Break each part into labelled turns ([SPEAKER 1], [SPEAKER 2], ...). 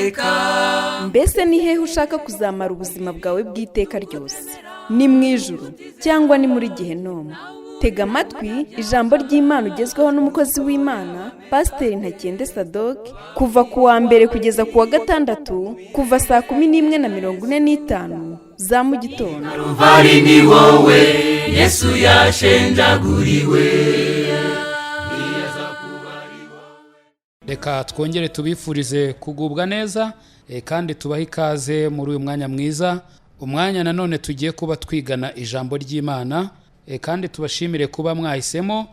[SPEAKER 1] iteka.
[SPEAKER 2] Mbese ni hehe ushaka kuzamara ubuzima bwawe bw'iteka ryose? Ni mu ijuru cyangwa ni muri Gehinomu? Tega amatwi ijambo ry'Imana ugezweho n'umukozi w'Imana Pasiteri Ntakende Sadoki kuva ku wa mbere kugeza ku wa gatandatu kuva saa 11:45 za mu gitondo.
[SPEAKER 1] Calvary ni wowe Yesu yashenjaguriwe.
[SPEAKER 3] Reka twongere tubifurize kugubwa neza kandi tubahe ikaze muri uyu mwanya mwiza, umwanya nanone tugiye kuba twigana ijambo ry'Imana, kandi tubashimire kuba mwahisemo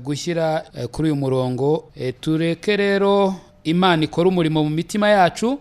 [SPEAKER 3] gushyira kuri uyu murongo. Tureke rero Imana ikora umurimo mu mitima yacu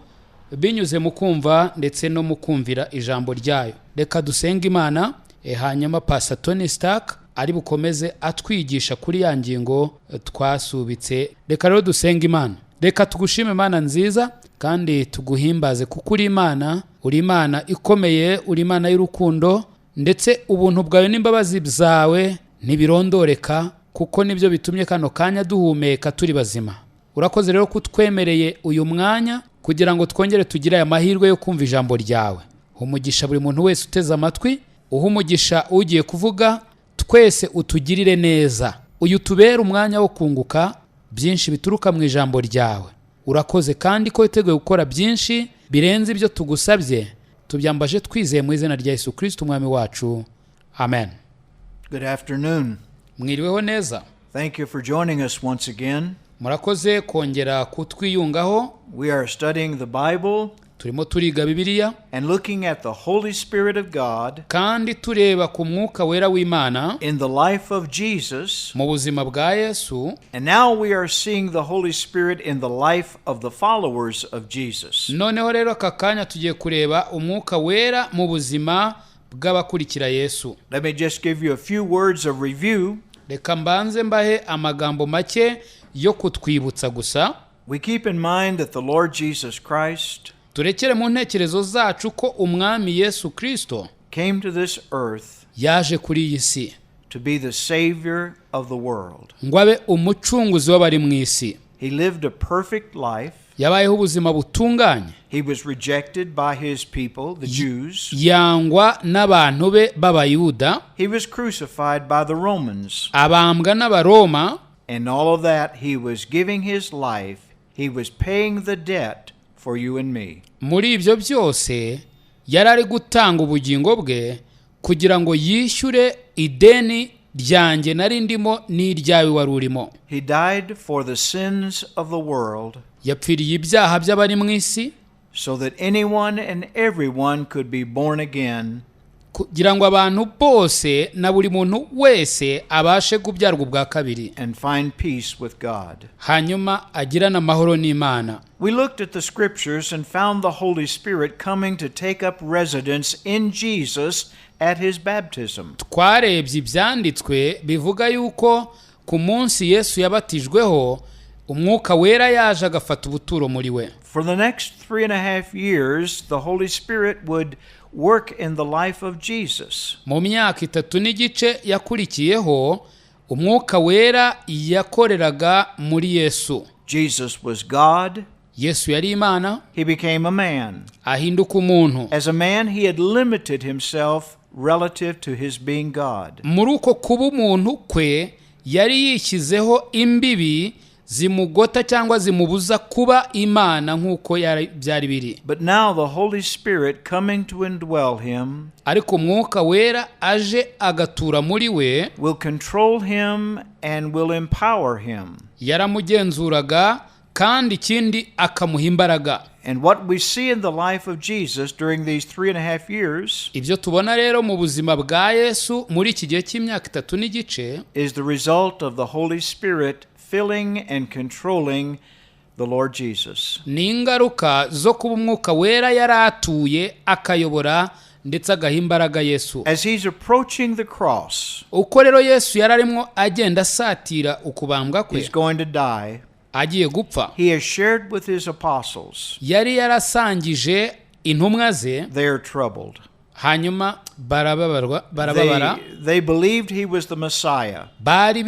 [SPEAKER 3] binyuze mu kumva ndetse no mu kumvira ijambo ryayo. Reka dusenge Imana, hanyuma Pastor Tony Stark ari bukomeze atwigisha kuri ya ngingo twasubitse. Reka rero dusenge Imana. Reka tugushime Imana nziza kandi tuguhimbaze kuko uri Imana, uri Imana ikomeye, uri Imana y'urukundo, ndetse ubuntu bwawe n'imbabazi zawe ntibirondoreka, kuko nibyo bitumye kano kanya duhumeka turi bazima. Urakoze rero kutwemereye uyu mwanya kugira ngo twongere tugire aya mahirwe yo kumva ijambo ryawe. Umugisha buri muntu wese uteze amatwi, umugisha ugiye kuvuga, twese utugirire neza, uyu tubere umwanya wo kunguka byinshi bituruka mu ijambo ryawe. Urakoze kandi ko witeguye gukora byinshi birenze ibyo tugusabye, tubyambaje twizeye mu izina rya Yesu-Pst umwami wacu, amen.
[SPEAKER 4] Good afternoon.
[SPEAKER 3] Mwiriweho neza.
[SPEAKER 4] Thank you for joining us once again.
[SPEAKER 3] Murakoze kongera kutwiyungaho.
[SPEAKER 4] We are studying the Bible
[SPEAKER 3] Turimo turiga Bibiliya
[SPEAKER 4] and looking at the Holy Spirit of God
[SPEAKER 3] kandi tureba ku Mwuka wera w'Imana
[SPEAKER 4] in the life of Jesus.
[SPEAKER 3] mu buzima bwa Yesu.
[SPEAKER 4] And now we are seeing the Holy Spirit in the life of the followers of Jesus.
[SPEAKER 3] Noneho rero aka kanya tugiye kureba Umwuka wera mu buzima bw'abakurikira Yesu.
[SPEAKER 4] Let me just give you a few words of review.
[SPEAKER 3] Reka mbanze mbahe amagambo make yo kutwibutsa gusa.
[SPEAKER 4] We keep in mind that the Lord Jesus Christ
[SPEAKER 3] Turekere mu ntekerezo zacu ko umwami Yesu Kristo
[SPEAKER 4] came to this earth
[SPEAKER 3] yaje kuri iyi si
[SPEAKER 4] to be the Savior of the world.
[SPEAKER 3] ngo abe umucunguzi w'abari mu isi.
[SPEAKER 4] He lived a perfect life.
[SPEAKER 3] Yabayeho ubuzima butunganye.
[SPEAKER 4] He was rejected by his people, the Jews.
[SPEAKER 3] Yangwa n'abantu be b'Abayuda.
[SPEAKER 4] He was crucified by the Romans.
[SPEAKER 3] Abambwa n'Abaroma.
[SPEAKER 4] And all of that, he was giving his life. He was paying the debt for you and me.
[SPEAKER 3] Muri ibyo byose yarari gutanga ubugingo bwe kugira ngo yishyure ideni ryanjye nari ndimo n'iryawe wari urimo.
[SPEAKER 4] He died for the sins of the world.
[SPEAKER 3] Yapfiriye ibyaha by'abari mu isi,
[SPEAKER 4] so that anyone and everyone could be born again.
[SPEAKER 3] Kugira ngo abantu bose na buri muntu wese abashe kubyarwa ubwa kabiri
[SPEAKER 4] and find peace with God.
[SPEAKER 3] Hanyuma agirana amahoro n'Imana.
[SPEAKER 4] We looked at the scriptures and found the Holy Spirit coming to take up residence in Jesus at his baptism.
[SPEAKER 3] Twarebye ibyanditswe bivuga yuko ku munsi Yesu yabatijweho Umwuka wera yaje agafata ubuturo muri we.
[SPEAKER 4] For the next 3.5 years, the Holy Spirit would work in the life of Jesus.
[SPEAKER 3] Mu myaka 3 n'igice yakurikiyeho Umwuka wera yakoreraga muri Yesu.
[SPEAKER 4] Jesus was God.
[SPEAKER 3] Yesu yari Imana.
[SPEAKER 4] He became a man.
[SPEAKER 3] Ahinduka umuntu.
[SPEAKER 4] As a man, he had limited himself relative to his being God.
[SPEAKER 3] Muri uko kuba umuntu kwe yari yishyizeho imbibi zimugota cyangwa zimubuza kuba Imana nk'uko byari biri.
[SPEAKER 4] But now the Holy Spirit coming to indwell him,
[SPEAKER 3] ariko Umwuka wera aje agatura muri we,
[SPEAKER 4] will control him and will empower him.
[SPEAKER 3] Yaramugenzuraga kandi ikindi akamuha imbaraga.
[SPEAKER 4] And what we see in the life of Jesus during these 3.5 years,
[SPEAKER 3] ibyo tubona rero mu buzima bwa Yesu muri iki gihe cy'imyaka 3 n'igice,
[SPEAKER 4] is the result of the Holy Spirit filling and controlling the Lord Jesus.
[SPEAKER 3] Ni ingaruka zo kuba Umwuka wera yaratuye akayobora ndetse agahimbaraga Yesu.
[SPEAKER 4] As he's approaching the cross,
[SPEAKER 3] uko rero Yesu yararimo agenda satira ukubambwa kwe,
[SPEAKER 4] he's going to die.
[SPEAKER 3] Agiye gupfa.
[SPEAKER 4] He has shared with his apostles.
[SPEAKER 3] Yari yarasangije intumwa ze.
[SPEAKER 4] They are troubled.
[SPEAKER 3] Hanyuma barababara.
[SPEAKER 4] They believed he was the Messiah.
[SPEAKER 3] Bari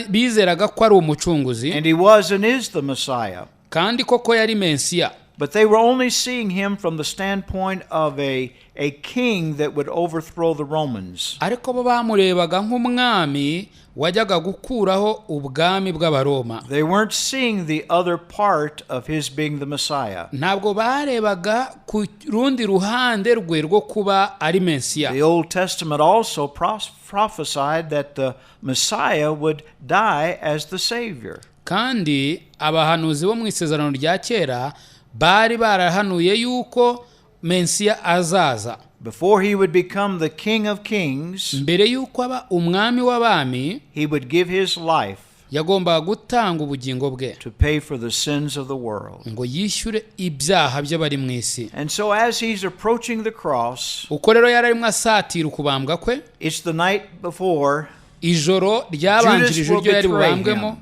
[SPEAKER 3] bizeraga ko ari umucunguzi.
[SPEAKER 4] And he was and is the Messiah.
[SPEAKER 3] Kandi koko yari Mesiya.
[SPEAKER 4] But they were only seeing him from the standpoint of a king that would overthrow the Romans.
[SPEAKER 3] ariko bo bamurebaga nk'umwami wajyaga gukuraho ubwami bw'abaroma.
[SPEAKER 4] They weren't seeing the other part of his being the Messiah.
[SPEAKER 3] Ntabwo barebaga ku rundi ruhande rwe rwo kuba ari Mesiya.
[SPEAKER 4] The Old Testament also prophesied that the Messiah would die as the Savior.
[SPEAKER 3] Kandi abahanuzi bo mu isezerano rya kera bari barahanuye yuko Mesiya azaza.
[SPEAKER 4] Before he would become the King of Kings,
[SPEAKER 3] mbere yuko aba umwami w'abami,
[SPEAKER 4] he would give his life
[SPEAKER 3] yagombaga gutanga ubugingo bwe
[SPEAKER 4] to pay for the sins of the world.
[SPEAKER 3] ngo yishyure ibyaha by'abari mu isi.
[SPEAKER 4] And so as he's approaching the cross,
[SPEAKER 3] uko rero yari arimo asatira ukubambwa kwe,
[SPEAKER 4] it's the night before
[SPEAKER 3] ijoro ryabanjirije iryo yari bubambwemo,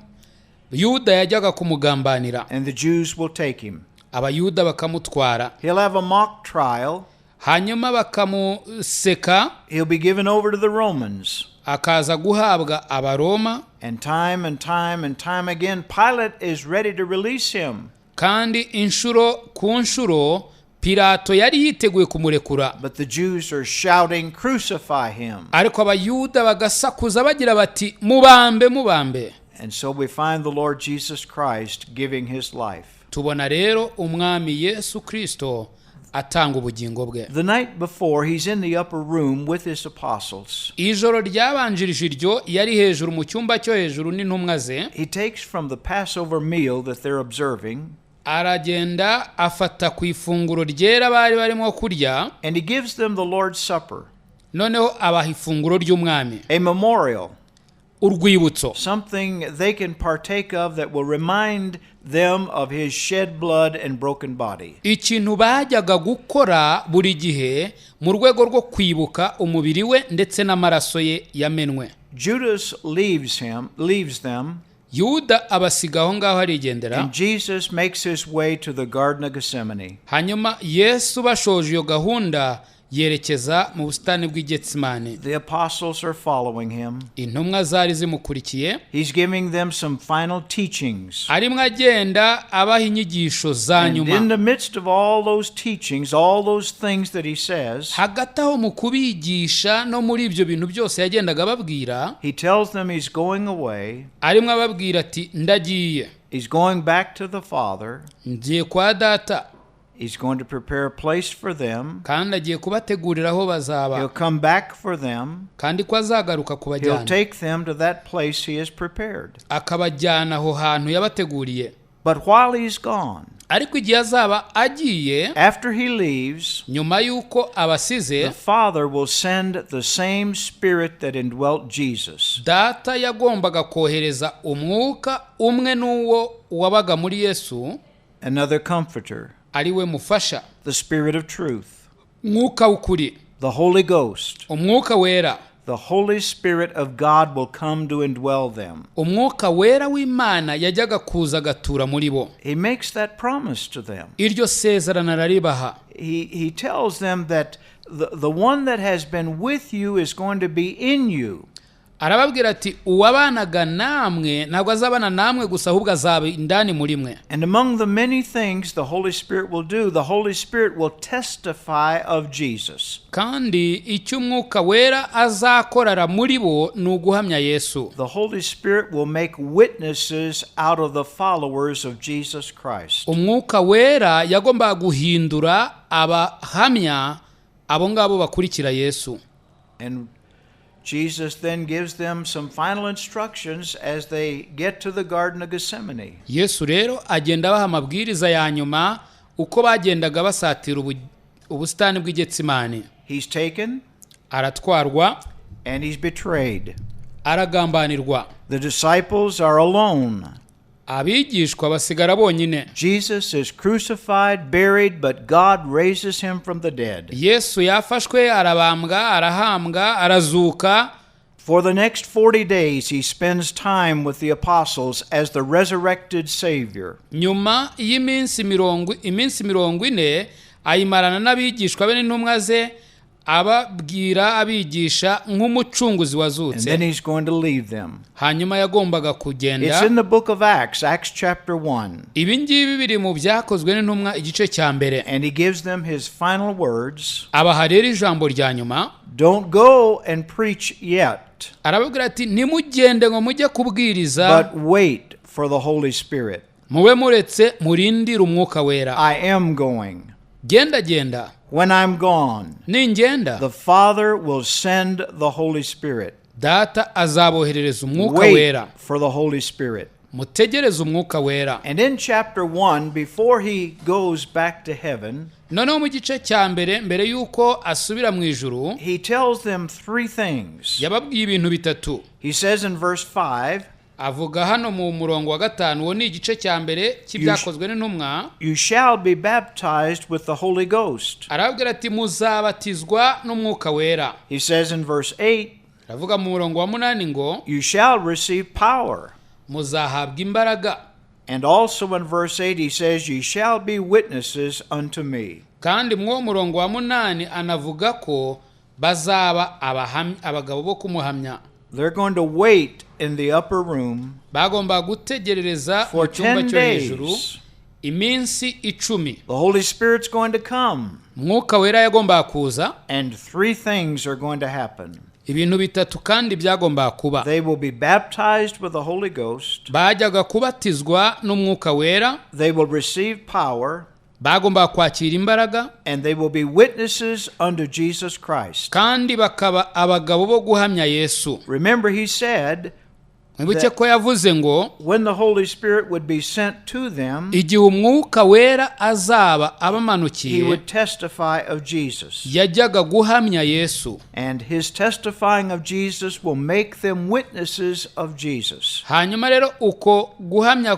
[SPEAKER 3] Yuda yajyaga kumugambanira,
[SPEAKER 4] and the Jews will take him.
[SPEAKER 3] abayuda bakamutwara,
[SPEAKER 4] He'll have a mock trial.
[SPEAKER 3] hanyuma bakamuseka,
[SPEAKER 4] He'll be given over to the Romans.
[SPEAKER 3] akaza guhabwa abaroma,
[SPEAKER 4] And time and time and time again, Pilate is ready to release him.
[SPEAKER 3] kandi inshuro ku nshuro Pilato yari yiteguye kumurekura.
[SPEAKER 4] But the Jews are shouting, "Crucify him."
[SPEAKER 3] ariko abayuda bagasakuza bagira bati mubambe mubambe.
[SPEAKER 4] And so we find the Lord Jesus Christ giving his life.
[SPEAKER 3] tubona rero umwami Yesu Kristo atanga ubugingo bwe.
[SPEAKER 4] The night before, he's in the upper room with his apostles.
[SPEAKER 3] ijoro ryabanjirije iryo yari hejuru mu cyumba cyo hejuru n'intumwa ze.
[SPEAKER 4] He takes from the Passover meal that they're observing,
[SPEAKER 3] aragenda afata ku ifunguro ryera bari barimo kurya,
[SPEAKER 4] and he gives them the Lord's Supper,
[SPEAKER 3] noneho abaha ifunguro ry'umwami,
[SPEAKER 4] a memorial,
[SPEAKER 3] urwibutso,
[SPEAKER 4] something they can partake of that will remind them of his shed blood and broken body.
[SPEAKER 3] ikintu bajyaga gukora buri gihe mu rwego rwo kwibuka umubiri we ndetse n'amaraso ye yamenwe.
[SPEAKER 4] Judas leaves them,
[SPEAKER 3] Yuda abasiga aho ngaho arigendera,
[SPEAKER 4] and Jesus makes his way to the Garden of Gethsemane.
[SPEAKER 3] hanyuma Yesu bashoje iyo gahunda yerekeza mu busitani bw'Igetsimani.
[SPEAKER 4] The apostles are following him.
[SPEAKER 3] intumwa zari zimukurikiye,
[SPEAKER 4] He's giving them some final teachings.
[SPEAKER 3] arimo agenda abaha inyigisho za
[SPEAKER 4] And in
[SPEAKER 3] nyuma.
[SPEAKER 4] the midst of all those teachings, all those things that he says,
[SPEAKER 3] hagati aho mu kubigisha no muri ibyo bintu byose yagendaga ababwira,
[SPEAKER 4] he tells them he's going away.
[SPEAKER 3] arimo ababwira ati ndagiye,
[SPEAKER 4] He's going back to the Father.
[SPEAKER 3] ngiye kwa data,
[SPEAKER 4] He's going to prepare a place for them.
[SPEAKER 3] kandi agiye kubategurira aho
[SPEAKER 4] He'll
[SPEAKER 3] bazaba,
[SPEAKER 4] come back for them.
[SPEAKER 3] kandi ko azagaruka
[SPEAKER 4] He'll
[SPEAKER 3] kubajyana,
[SPEAKER 4] take them to that place he has prepared.
[SPEAKER 3] akabajyana aho hantu yabateguriye.
[SPEAKER 4] But while he's gone,
[SPEAKER 3] ariko igihe azaba agiye,
[SPEAKER 4] after he leaves,
[SPEAKER 3] nyuma y'uko abasize,
[SPEAKER 4] the Father will send the same Spirit that indwelt Jesus.
[SPEAKER 3] data yagombaga kohereza umwuka umwe n'uwo wabaga muri Yesu,
[SPEAKER 4] Another comforter,
[SPEAKER 3] ari we mufasha,
[SPEAKER 4] the Spirit of truth,
[SPEAKER 3] mwuka w'ukuri,
[SPEAKER 4] the Holy Ghost.
[SPEAKER 3] umwuka wera.
[SPEAKER 4] The Holy Spirit of God will come to indwell them.
[SPEAKER 3] umwuka wera w'Imana yajyaga kuza agatura muri bo.
[SPEAKER 4] He makes that promise to them.
[SPEAKER 3] iryo sezerano araribaha.
[SPEAKER 4] He tells them that the one that has been with you is going to be in you.
[SPEAKER 3] arababwira ati uwabanaga namwe ntabwo azabana namwe gusa, ahubwo azaba indani muri mwe.
[SPEAKER 4] And among the many things the Holy Spirit will do, the Holy Spirit will testify of Jesus.
[SPEAKER 3] kandi icyo umwuka wera azakorera muri bo ni uguhamya Yesu.
[SPEAKER 4] The Holy Spirit will make witnesses out of the followers of Jesus Christ.
[SPEAKER 3] umwuka wera yagombaga guhindura abahamya abo ngabo bakurikira Yesu.
[SPEAKER 4] And Jesus then gives them some final instructions as they get to the Garden of Gethsemane.
[SPEAKER 3] Yesu rero agenda abaha amabwiriza ya nyuma uko bagendaga basatira ubusitani bw'Igetsimani.
[SPEAKER 4] He's taken
[SPEAKER 3] aratwarwa,
[SPEAKER 4] and he's betrayed.
[SPEAKER 3] aragambanirwa,
[SPEAKER 4] The disciples are alone.
[SPEAKER 3] abigishwa basigara bonyine.
[SPEAKER 4] Jesus is crucified, buried, but God raises him from the dead.
[SPEAKER 3] Yesu yafashwe, arabambwa, arahambwa, arazuka.
[SPEAKER 4] For the next 40 days, he spends time with the apostles as the resurrected Savior.
[SPEAKER 3] nyuma y'iminsi mirongo ine ayimarana n'abigishwa be n'intumwa ze, ababwira abigisha nk'umucunguzi
[SPEAKER 4] and
[SPEAKER 3] wazutse
[SPEAKER 4] then he's going to leave them.
[SPEAKER 3] hanyuma yagombaga
[SPEAKER 4] It's
[SPEAKER 3] kugenda.
[SPEAKER 4] in the book of Acts, Acts chapter 1.
[SPEAKER 3] Ibi ngibi biri mu byakozwe n'intumwa igice cya mbere.
[SPEAKER 4] And he gives them his final words.
[SPEAKER 3] Abaha rero ijambo rya nyuma,
[SPEAKER 4] Don't go and preach yet,
[SPEAKER 3] arababwira ati nimugende ngo mujye kubwiriza,
[SPEAKER 4] but wait for the Holy Spirit.
[SPEAKER 3] mube muretse murindire umwuka wera.
[SPEAKER 4] I am going.
[SPEAKER 3] Genda
[SPEAKER 4] When I'm gone,
[SPEAKER 3] ningenda
[SPEAKER 4] the Father will send the Holy Spirit.
[SPEAKER 3] data azaboherereza umwuka
[SPEAKER 4] Wait
[SPEAKER 3] wera.
[SPEAKER 4] for the Holy Spirit.
[SPEAKER 3] Mutegereze umwuka wera.
[SPEAKER 4] And in chapter 1, before he goes back to heaven,
[SPEAKER 3] noneho mu gice cya mbere y'uko asubira mu ijuru,
[SPEAKER 4] he tells them three things.
[SPEAKER 3] yababwiye ibintu bitatu.
[SPEAKER 4] He says in verse 5,
[SPEAKER 3] Avuga hano mu murongo wa 5, uwo ni igice cya mbere cy'ibyakozwe n'intumwa.
[SPEAKER 4] you shall be baptized with the Holy Ghost.
[SPEAKER 3] Arababwira ati muzabatizwa n'umwuka wera.
[SPEAKER 4] He says in verse 8,
[SPEAKER 3] Aravuga mu murongo wa 8 ngo
[SPEAKER 4] you shall receive power.
[SPEAKER 3] muzahabwa imbaraga.
[SPEAKER 4] And also in verse 8 he says, ye shall be witnesses unto me.
[SPEAKER 3] Kandi mu murongo wa 8 anavuga ko bazaba abagabo bo kumuhamya.
[SPEAKER 4] They're going to wait in the upper room
[SPEAKER 3] Bagomba gutegerereza mu
[SPEAKER 4] for
[SPEAKER 3] cyumba
[SPEAKER 4] 10
[SPEAKER 3] cyo hejuru
[SPEAKER 4] days.
[SPEAKER 3] iminsi 10.
[SPEAKER 4] The Holy Spirit's going to come,
[SPEAKER 3] Mwuka wera yagomba kuza,
[SPEAKER 4] and three things are going to happen.
[SPEAKER 3] ibintu bitatu kandi byagomba kuba.
[SPEAKER 4] They will be baptized with the Holy Ghost.
[SPEAKER 3] Bajyaga kubatizwa n'umwuka wera,
[SPEAKER 4] They will receive power,
[SPEAKER 3] bagomba kwakira imbaraga,
[SPEAKER 4] and they will be witnesses unto Jesus Christ.
[SPEAKER 3] kandi bakaba abagabo bo guhamya Yesu.
[SPEAKER 4] Remember, he said
[SPEAKER 3] Mwibuke ko yavuze ngo
[SPEAKER 4] when the Holy Spirit would be sent to them,
[SPEAKER 3] igihe umwuka wera azaba
[SPEAKER 4] he
[SPEAKER 3] abamanukiye,
[SPEAKER 4] would testify of Jesus.
[SPEAKER 3] yajyaga guhamya Yesu.
[SPEAKER 4] And his testifying of Jesus will make them witnesses of Jesus.
[SPEAKER 3] Hanyuma rero uko guhamya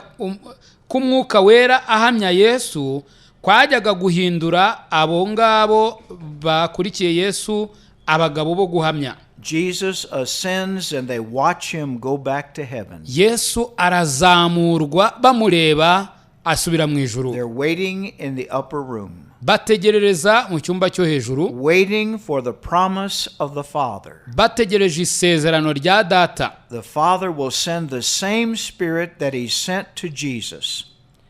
[SPEAKER 3] k'umwuka wera ahamya Yesu kwajyaga guhindura abo ngabo bakurikiye Yesu abagabo bo guhamya.
[SPEAKER 4] Jesus ascends and they watch him go back to heaven.
[SPEAKER 3] Yesu arazamurwa bamureba asubira mu ijuru.
[SPEAKER 4] They're waiting in the upper room,
[SPEAKER 3] Bategerereza mu cyumba cyo hejuru,
[SPEAKER 4] waiting for the promise of the Father.
[SPEAKER 3] bategereje isezerano rya data.
[SPEAKER 4] The Father will send the same Spirit that he sent to Jesus.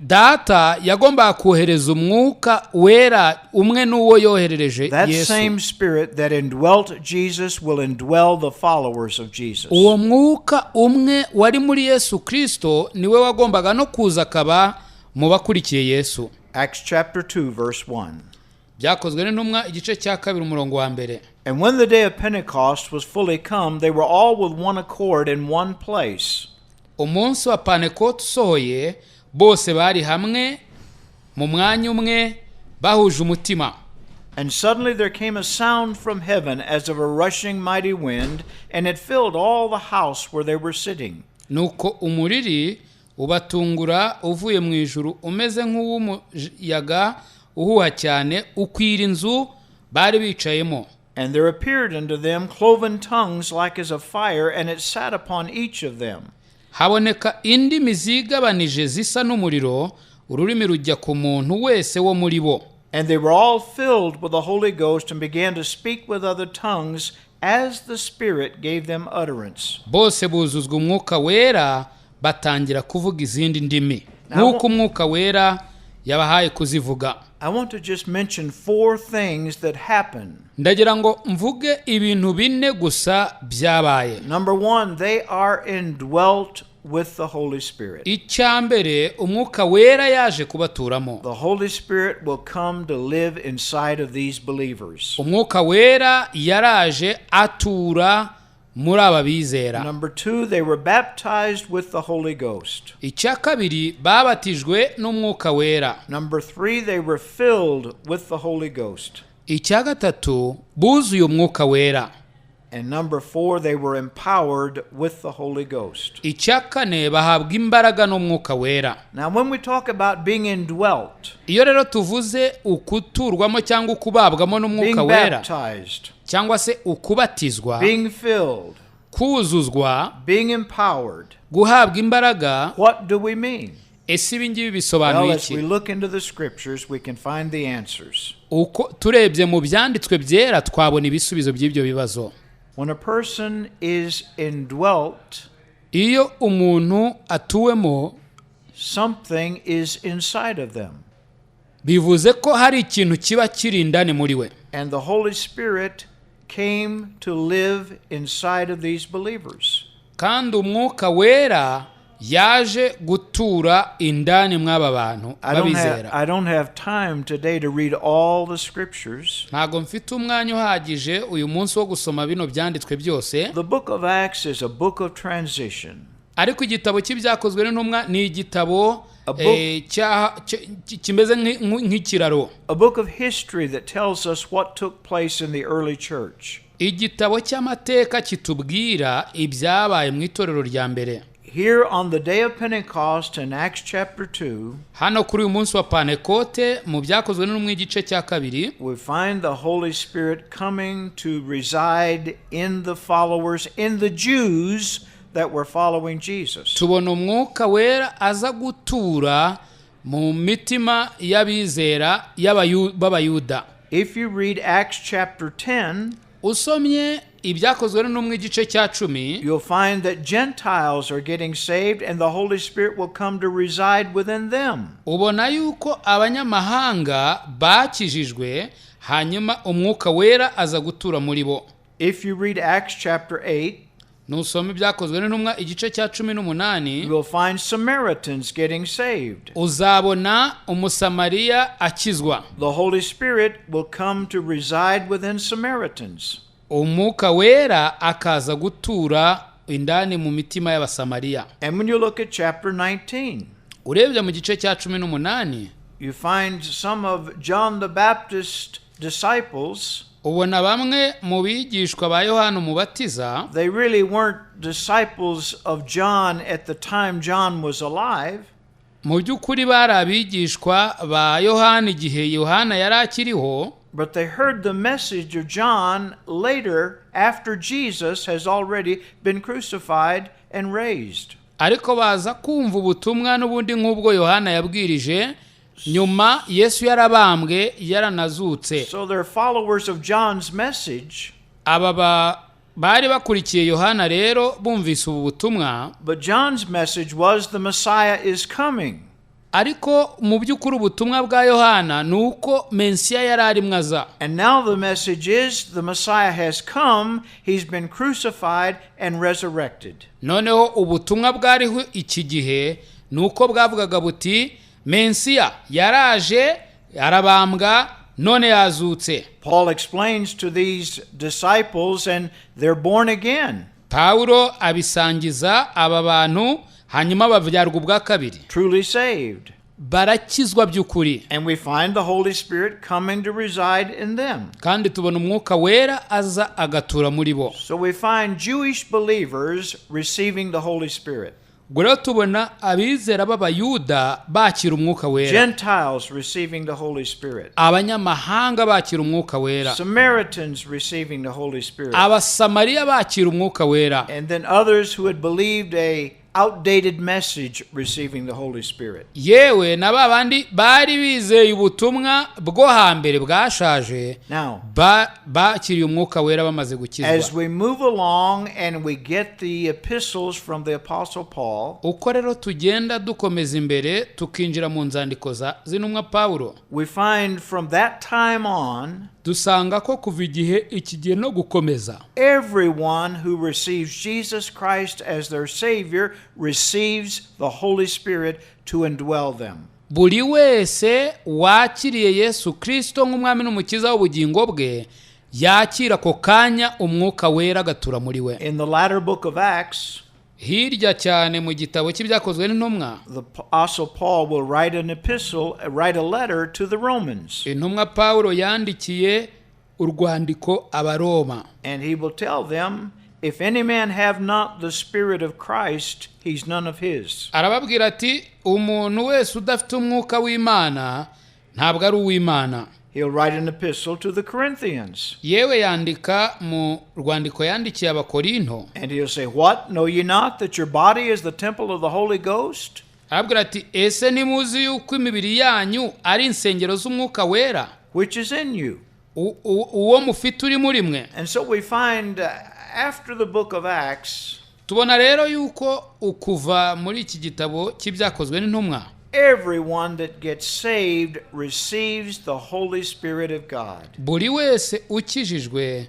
[SPEAKER 3] Data yagomba kohereza umwuka wera umwe n'uwo yoherereje
[SPEAKER 4] That
[SPEAKER 3] Yesu.
[SPEAKER 4] same Spirit that indwelt Jesus will indwell the followers of Jesus.
[SPEAKER 3] Uwo mwuka umwe wari muri Yesu Kristo niwe wagombaga no kuza akaba mu bakurikiye Yesu.
[SPEAKER 4] Acts chapter 2 verse 1.
[SPEAKER 3] Byakozwe n'intumwa igice cya 2 umurongo wa 1.
[SPEAKER 4] And when the day of Pentecost was fully come, they were all with one accord in one place.
[SPEAKER 3] Umunsi wa Pentecost usohoye, bose bari hamwe mu mwanya umwe bahuje umutima.
[SPEAKER 4] And suddenly there came a sound from heaven as of a rushing mighty wind, and it filled all the house where they were sitting.
[SPEAKER 3] Nuko umuriri ubatungura uvuye mu ijuru umeze nk'uw'umuyaga uhuha cyane ukwira inzu bari bicayemo.
[SPEAKER 4] And there appeared unto them cloven tongues like as of fire, and it sat upon each of them.
[SPEAKER 3] Haboneka indimi zigabanije zisa n'umuriro, ururimi rujya ku muntu wese wo muri bo.
[SPEAKER 4] And they were all filled with the Holy Ghost and began to speak with other tongues as the Spirit gave them utterance.
[SPEAKER 3] Bose buzuzwa umwuka wera batangira kuvuga izindi ndimi nk'uko umwuka wera yabahaye kuzivuga.
[SPEAKER 4] I want to just mention four things that happened.
[SPEAKER 3] Ndagira ngo mvuge ibintu 4 gusa byabaye.
[SPEAKER 4] Number 1, they are indwelt with the Holy Spirit.
[SPEAKER 3] Icyambere, umwuka wera yaje kubaturamo.
[SPEAKER 4] The Holy Spirit will come to live inside of these believers.
[SPEAKER 3] Umwuka wera yaraje atura muri aba bizera.
[SPEAKER 4] Number 2, they were baptized with the Holy Ghost.
[SPEAKER 3] Icya kabiri, babatijwe n'umwuka wera.
[SPEAKER 4] Number 3, they were filled with the Holy Ghost.
[SPEAKER 3] Icya gatatu, buzuye umwuka wera.
[SPEAKER 4] And number 4, they were empowered with the Holy Ghost.
[SPEAKER 3] Icya kane, bahabwa imbaraga n'umwuka wera.
[SPEAKER 4] Now when we talk about being indwelt,
[SPEAKER 3] Iyo rero tuvuze ukuturwamo cyangwa ukubabwamo
[SPEAKER 4] being
[SPEAKER 3] n'umwuka wera
[SPEAKER 4] baptized,
[SPEAKER 3] cyangwa se ukubatizwa,
[SPEAKER 4] being filled,
[SPEAKER 3] kuzuzwa,
[SPEAKER 4] being empowered,
[SPEAKER 3] guhabwa imbaraga,
[SPEAKER 4] what do we mean?
[SPEAKER 3] ese ibi ngibi
[SPEAKER 4] Well,
[SPEAKER 3] bisobanuye
[SPEAKER 4] as we
[SPEAKER 3] iki?
[SPEAKER 4] look into the scriptures, we can find the answers.
[SPEAKER 3] Uko turebye mu byanditswe byera twabona ibisubizo by'ibyo bibazo.
[SPEAKER 4] When a person is indwelt,
[SPEAKER 3] Iyo umuntu atuwemo,
[SPEAKER 4] something is inside of them.
[SPEAKER 3] bivuze ko hari ikintu kiba kiri indani muri we.
[SPEAKER 4] And the Holy Spirit came to live inside of these believers.
[SPEAKER 3] Kandi umwuka wera yaje gutura indani mw'aba bantu babizera.
[SPEAKER 4] I don't have time today to read all the scriptures.
[SPEAKER 3] Ntago mfite umwanya uhagije uyu munsi wo gusoma bino byanditswe byose.
[SPEAKER 4] The book of Acts is a book of transition.
[SPEAKER 3] Ariko igitabo cy'ibyakozwe n'intumwa ni igitabo kimeze nk'ikiraro.
[SPEAKER 4] A book of history that tells us what took place in the early church.
[SPEAKER 3] Igitabo cy'amateka kitubwira ibyabaye mu itorero rya mbere.
[SPEAKER 4] Here on the day of Pentecost in Acts chapter 2,
[SPEAKER 3] hano kuri uyu munsi wa Pentekote mu byakozwe n'intumwa igice cya kabiri,
[SPEAKER 4] we find the Holy Spirit coming to reside in the followers, in the Jews that were following Jesus.
[SPEAKER 3] tubona umwuka wera aza gutura mu mitima y'abizera b'abayuda.
[SPEAKER 4] If you read Acts chapter 10,
[SPEAKER 3] usomye ibyakozwe n'intumwa igice cya 10,
[SPEAKER 4] you'll find that Gentiles are getting saved and the Holy Spirit will come to reside within them.
[SPEAKER 3] ubona yuko abanyamahanga bakijijwe hanyuma umwuka wera aza gutura muri bo.
[SPEAKER 4] If you read Acts chapter 8,
[SPEAKER 3] nusoma ibyakozwe n'intumwa igice cya 18,
[SPEAKER 4] you'll find Samaritans getting saved.
[SPEAKER 3] uzabona umusamariya akizwa.
[SPEAKER 4] The Holy Spirit will come to reside within Samaritans.
[SPEAKER 3] umwuka wera akaza gutura indani mu mitima y'abasamariya.
[SPEAKER 4] And when you look at chapter 19,
[SPEAKER 3] urebye mu gice cya 18,
[SPEAKER 4] you find some of John the Baptist's disciples.
[SPEAKER 3] ubona bamwe mu bigishwa ba Yohana umubatiza.
[SPEAKER 4] They really weren't disciples of John at the time John was alive.
[SPEAKER 3] mu by'ukuri bari abigishwa ba Yohana igihe Yohana yari akiriho,
[SPEAKER 4] But they heard the message of John later after Jesus has already been crucified and raised.
[SPEAKER 3] ariko baza kumva ubutumwa n'ubundi nk'ubwo Yohana yabwirije nyuma Yesu yarabambwe yaranazutse.
[SPEAKER 4] So they're followers of John's message.
[SPEAKER 3] aba bari bakurikiye Yohana rero bumvise ubu butumwa,
[SPEAKER 4] But John's message was the Messiah is coming.
[SPEAKER 3] ariko mu by'ukuri ubutumwa bwa Yohana ni uko Mensiya yari arimo aza.
[SPEAKER 4] And now the message is the Messiah has come, he's been crucified and resurrected.
[SPEAKER 3] noneho ubutumwa bwariho iki gihe ni uko bwavugaga buti Mensiya yaraje arabambwa none yazutse.
[SPEAKER 4] Paul explains to these disciples and they're born again.
[SPEAKER 3] Pawulo abisangiza aba bantu hanyuma bavyarwa ubwa kabiri,
[SPEAKER 4] Truly saved.
[SPEAKER 3] barakizwa by'ukuri.
[SPEAKER 4] And we find the Holy Spirit coming to reside in them.
[SPEAKER 3] kandi tubona umwuka wera aza agatura muri bo.
[SPEAKER 4] So we find Jewish believers receiving the Holy Spirit.
[SPEAKER 3] ubwo rero tubona abizera b'abayuda bakira umwuka wera,
[SPEAKER 4] Gentiles receiving the Holy Spirit.
[SPEAKER 3] abanyamahanga bakira umwuka wera,
[SPEAKER 4] Samaritans receiving the Holy Spirit.
[SPEAKER 3] abasamariya bakira umwuka wera,
[SPEAKER 4] And then others who had believed a outdated message receiving the Holy Spirit.
[SPEAKER 3] yewe na babandi bari bizeye ubutumwa bwo hambere bwashaje
[SPEAKER 4] Now,
[SPEAKER 3] bakiriye umwuka wera bamaze
[SPEAKER 4] as
[SPEAKER 3] gukizwa.
[SPEAKER 4] we move along and we get the epistles from the Apostle Paul,
[SPEAKER 3] uko rero tugenda dukomeza imbere tukinjira mu nzandiko z'intumwa Pawulo,
[SPEAKER 4] we find from that time on,
[SPEAKER 3] dusanga ko kuva igihe iki gihe no gukomeza
[SPEAKER 4] everyone who receives Jesus Christ as their Savior receives the Holy Spirit to indwell them.
[SPEAKER 3] buri wese wakiriye Yesu Kristo nk'umwami n'umukiza w'ubugingo bwe yakira ko kanya umwuka wera agatura muri we.
[SPEAKER 4] In the latter book of Acts,
[SPEAKER 3] hirya cyane mu gitabo cy'ibyakozwe n'intumwa,
[SPEAKER 4] the Apostle Paul will write an epistle, write a letter to the Romans.
[SPEAKER 3] intumwa Pawulo yandikiye urwandiko abaroma,
[SPEAKER 4] And he will tell them, if any man have not the Spirit of Christ, he's none of his.
[SPEAKER 3] arababwira ati umuntu wese udafite umwuka w'Imana ntabwo ari uw'Imana.
[SPEAKER 4] He'll write an epistle to the Corinthians.
[SPEAKER 3] yewe yandika mu rwandiko yandikiye abakorinto,
[SPEAKER 4] And he'll say, what? Know ye not that your body is the temple of the Holy Ghost?
[SPEAKER 3] arabwira ati ese nimuzi yuko imibiri yanyu ari insengero z'umwuka wera
[SPEAKER 4] which is in you.
[SPEAKER 3] uwo mufite uri muri mwe.
[SPEAKER 4] And so we find after the book of Acts,
[SPEAKER 3] tubona rero yuko ukuva muri iki gitabo cy'ibyakozwe n'intumwa,
[SPEAKER 4] everyone that gets saved receives the Holy Spirit of God.
[SPEAKER 3] buri wese ukijijwe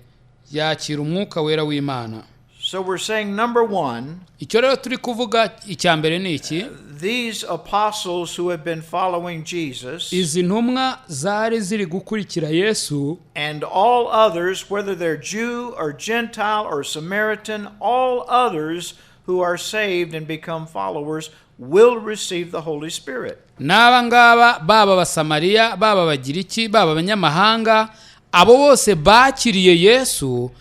[SPEAKER 3] yakira umwuka wera w'Imana.
[SPEAKER 4] So we're saying number one,
[SPEAKER 3] icyo rero turi kuvuga icya mbere ni iki:
[SPEAKER 4] these apostles who have been following Jesus
[SPEAKER 3] izi ntumwa zari ziri gukurikira Yesu,
[SPEAKER 4] and all others, whether they're Jew or Gentile or Samaritan, all others who are saved and become followers will receive the Holy Spirit.
[SPEAKER 3] n'aba ngaba baba abasamariya, baba abagiriki, baba abanyamahanga, abo bose bakiriye Yesu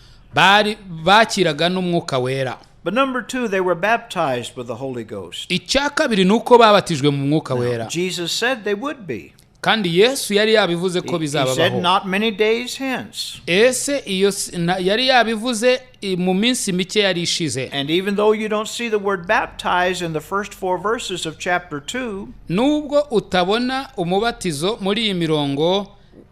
[SPEAKER 3] bakiraga n'umwuka wera.
[SPEAKER 4] But number two, they were baptized with the Holy Ghost.
[SPEAKER 3] icya kabiri nuko babatijwe mu mwuka wera,
[SPEAKER 4] Jesus said they would be.
[SPEAKER 3] kandi Yesu yari yabivuze ko
[SPEAKER 4] He said
[SPEAKER 3] bizababaho.
[SPEAKER 4] not many days hence.
[SPEAKER 3] ese iyo yari yabivuze mu minsi mike yari ishize.
[SPEAKER 4] And even though you don't see the word baptized in the first 4 verses of chapter 2,
[SPEAKER 3] nubwo utabona umubatizo muri iyi mirongo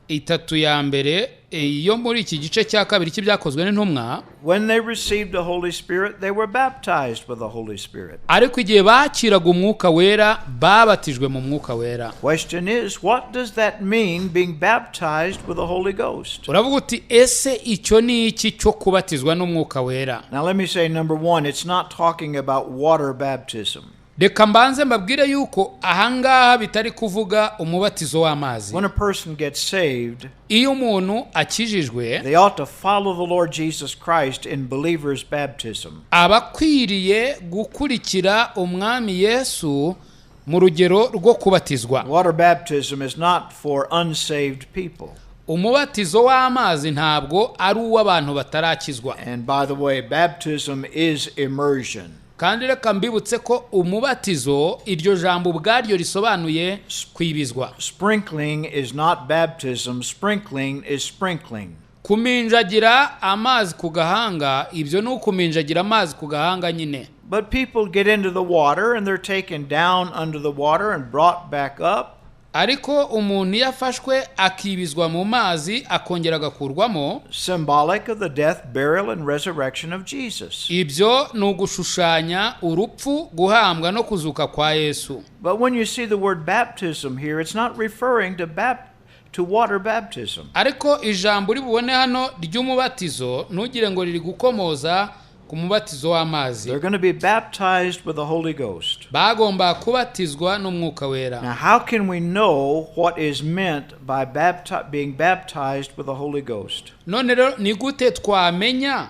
[SPEAKER 3] itatu ya mbere yo muri iki gice cya kabiri cy'ibyakozwe n'intumwa,
[SPEAKER 4] when they received the Holy Spirit, they were baptized with the Holy Spirit.
[SPEAKER 3] ariko igihe bakiraga umwuka wera babatijwe mu mwuka wera.
[SPEAKER 4] Question is, what does that mean, being baptized with the Holy Ghost?
[SPEAKER 3] uravuga uti ese icyo ni iki cyo kubatizwa n'umwuka wera?
[SPEAKER 4] Now let me say, number one, it's not talking about water baptism.
[SPEAKER 3] reka mbanze mbabwire yuko ahangaha bitari kuvuga umubatizo w'amazi.
[SPEAKER 4] When a person gets saved,
[SPEAKER 3] iyo umuntu akijijwe,
[SPEAKER 4] they ought to follow the Lord Jesus Christ in believer's baptism.
[SPEAKER 3] abakwiriye gukurikira umwami Yesu mu rugero rwo kubatizwa.
[SPEAKER 4] Water baptism is not for unsaved people.
[SPEAKER 3] umubatizo w'amazi ntabwo ari uw'abantu batarakizwa.
[SPEAKER 4] And by the way, baptism is immersion.
[SPEAKER 3] kandi reka mbibutse ko umubatizo iryo jambo ubwaryo risobanuye kwibizwa.
[SPEAKER 4] Sprinkling is not baptism. Sprinkling is sprinkling.
[SPEAKER 3] kuminjagira amazi ku gahanga, ibyo ni ukuminjagira amazi ku gahanga nyine.
[SPEAKER 4] But people get into the water and they're taken down under the water and brought back up.
[SPEAKER 3] ariko umuntu yafashwe akibizwa mu mazi akongera agakurwamo,
[SPEAKER 4] Symbolic of the death, burial, and resurrection of Jesus.
[SPEAKER 3] ibyo ni ugushushanya urupfu, guhambwa no kuzuka kwa Yesu.
[SPEAKER 4] But when you see the word baptism here, it's not referring to water baptism.
[SPEAKER 3] ariko ijambo ribubone hano ry'umubatizo ntugire ngo riri gukomoza ku mubatizo w'amazi.
[SPEAKER 4] They're going to be baptized with the Holy Ghost.
[SPEAKER 3] bagomba kubatizwa n'umwuka wera.
[SPEAKER 4] Now, how can we know what is meant by being baptized with the Holy Ghost?
[SPEAKER 3] none rero ni gute twamenya